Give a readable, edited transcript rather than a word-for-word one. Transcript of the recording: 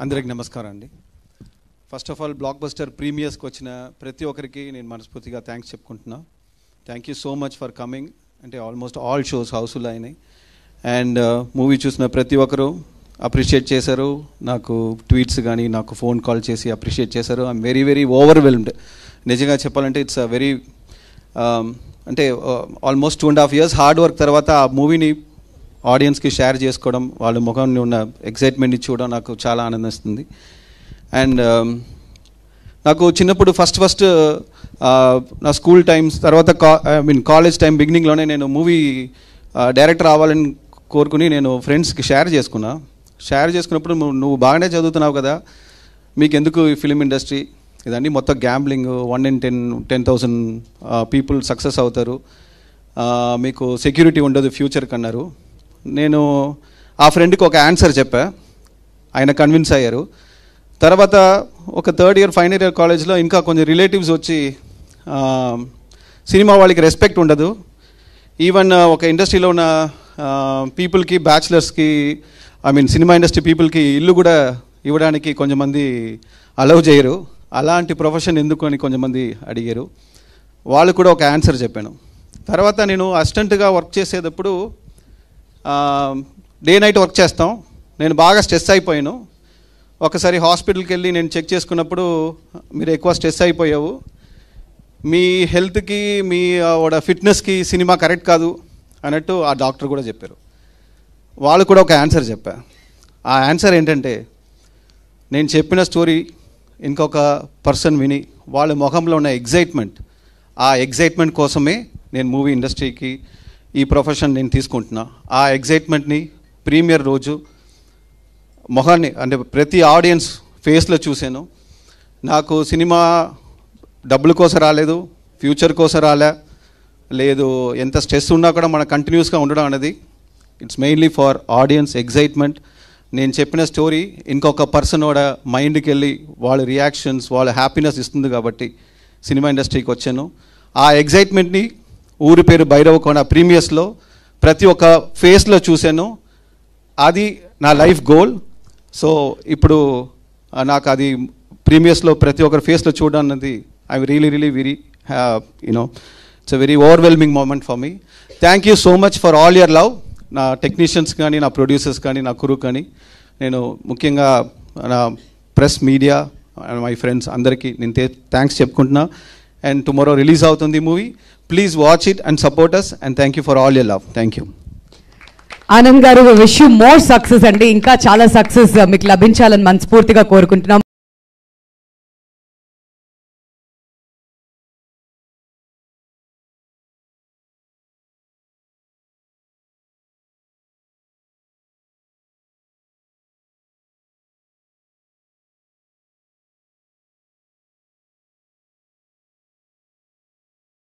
అందరికి నమస్కారం అండి. First of all block buster ప్రీమియర్స్కి వచ్చిన ప్రతి ఒక్కరికి నేను మనస్ఫూర్తిగా థ్యాంక్స్ చెప్పుకుంటున్నా. Thank you so much for coming. అంటే ఆల్మోస్ట్ ఆల్ షోస్ హౌస్ఫుల్ అయినాయి అండ్ మూవీ చూసిన ప్రతి ఒక్కరు అప్రిషియేట్ చేశారు. నాకు ట్వీట్స్ కానీ నాకు ఫోన్ కాల్ చేసి అప్రిషియేట్ చేశారు. I'm very very overwhelmed. నిజంగా చెప్పాలంటే ఇట్స్ అ వెరీ అంటే ఆల్మోస్ట్ 2.5 years హార్డ్ వర్క్ తర్వాత ఆ మూవీని ఆడియన్స్కి షేర్ చేసుకోవడం, వాళ్ళ ముఖంలో ఉన్న ఎక్సైట్మెంట్ని చూడడం నాకు చాలా ఆనందిస్తుంది. అండ్ నాకు చిన్నప్పుడు ఫస్ట్ నా స్కూల్ టైమ్స్ తర్వాత కాలేజ్ టైం బిగినింగ్లోనే నేను మూవీ డైరెక్టర్ అవ్వాలని కోరుకుని నేను ఫ్రెండ్స్కి షేర్ చేసుకున్నప్పుడు నువ్వు బాగానే చదువుతున్నావు కదా, మీకు ఎందుకు ఈ ఫిలిం ఇండస్ట్రీ ఇదండి, మొత్తం గ్యాంబ్లింగ్, 1 in 10,000 పీపుల్ సక్సెస్ అవుతారు, మీకు సెక్యూరిటీ ఉండదు ఫ్యూచర్ కన్నారు. నేను ఆ ఫ్రెండ్కి ఒక ఆన్సర్ చెప్పా, ఆయన కన్విన్స్ అయ్యారు. తర్వాత ఒక 3rd year final year కాలేజ్లో ఇంకా కొంచెం రిలేటివ్స్ వచ్చి సినిమా వాళ్ళకి రెస్పెక్ట్ ఉండదు, ఈవెన్ ఒక ఇండస్ట్రీలో ఉన్న పీపుల్కి బ్యాచిలర్స్కి సినిమా ఇండస్ట్రీ పీపుల్కి ఇల్లు కూడా ఇవ్వడానికి కొంతమంది అలౌ చేయరు, అలాంటి ప్రొఫెషన్ ఎందుకు అని కొంతమంది అడిగారు. వాళ్ళు కూడా ఒక ఆన్సర్ చెప్పాను. తర్వాత నేను అసిస్టెంట్గా వర్క్ చేసేటప్పుడు డే నైట్ వర్క్ చేస్తాం, నేను బాగా స్ట్రెస్ అయిపోయాను. ఒకసారి హాస్పిటల్కి వెళ్ళి నేను చెక్ చేసుకున్నప్పుడు మీరు ఎక్కువ స్ట్రెస్ అయిపోయావు, మీ హెల్త్కి మీ ఫిట్నెస్కి సినిమా కరెక్ట్ కాదు అన్నట్టు ఆ డాక్టర్ కూడా చెప్పారు. వాళ్ళు కూడా ఒక ఆన్సర్ చెప్పా. ఆ ఆన్సర్ ఏంటంటే, నేను చెప్పిన స్టోరీ ఇంకొక పర్సన్ విని వాళ్ళ ముఖంలో ఉన్న ఎగ్జైట్మెంట్, ఆ ఎగ్జైట్మెంట్ కోసమే నేను మూవీ ఇండస్ట్రీకి ఈ ప్రొఫెషన్ నేను తీసుకుంటున్నా. ఆ ఎగ్జైట్మెంట్ని ప్రీమియర్ రోజు మొహాన్ని అంటే ప్రతి ఆడియన్స్ ఫేస్లో చూశాను. నాకు సినిమా డబ్బుల కోసం రాలేదు, ఫ్యూచర్ కోసం లేదు, ఎంత స్ట్రెస్ ఉన్నా కూడా మనం కంటిన్యూస్గా ఉండడం అనేది it's mainly for audience excitement. నేను చెప్పిన స్టోరీ ఇంకొక పర్సన్ కూడా మైండ్కి వెళ్ళి వాళ్ళ రియాక్షన్స్, వాళ్ళ హ్యాపీనెస్ ఇస్తుంది కాబట్టి సినిమా ఇండస్ట్రీకి వచ్చాను. ఆ ఎగ్జైట్మెంట్ని ఊరి పేరు భైరవకొండ ప్రీమియర్స్లో ప్రతి ఒక్క ఫేస్లో చూశాను. అది నా లైఫ్ గోల్. సో ఇప్పుడు నాకు అది ప్రీమియర్స్లో ప్రతి ఒక్కరి ఫేస్లో చూడడం అన్నది I really very it's a very overwhelming moment for me. Thank you so much for all your love. నా టెక్నీషియన్స్ కానీ, నా ప్రొడ్యూసర్స్ కానీ, నా కురు కానీ, నేను ముఖ్యంగా నా press media and my friends అందరికీ నేను థ్యాంక్స్ చెప్పుకుంటున్నా. అండ్ టుమారో రిలీజ్ అవుతుంది movie. Please watch it and support us and thank you for all your love. Thank you. Anand garu, wish you more success అండి. ఇంకా చాలా సక్సెస్ మీకు లభించాలని మనస్ఫూర్తిగా కోరుకుంటున్నాం.